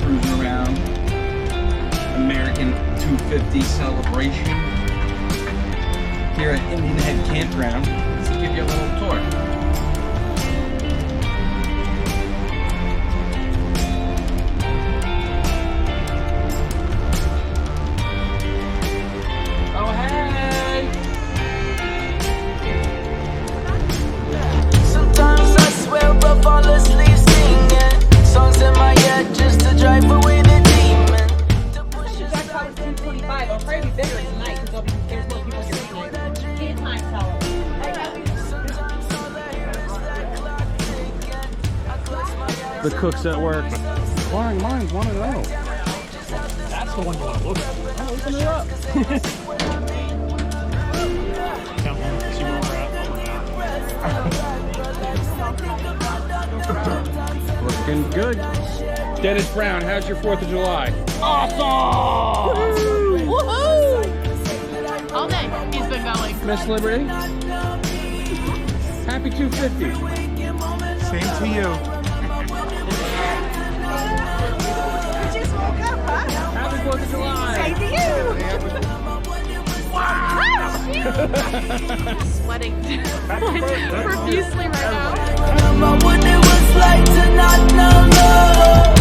cruising around. American 250 celebration here at Indian Head Campground. Let's give you a little tour. Oh, hey! Sometimes I swear I fall asleep singing songs in my head just to drive away the demon. That's how it's 2:25. It'll probably be bigger tonight because there's more people here tonight. Can't time tell. The cooks at work. Mine's 1 and 0. That's the one you want to look at. Oh, open her up. Come on, see where we're at. Looking good. Dennis Brown, how's your 4th of July? Awesome! Woohoo! All day he's been going. Miss Liberty? Happy 250. Same to you. Just woke up, huh? Happy 4th of July. Same to you. Sweating profusely right now. Remember what it was like to not know love.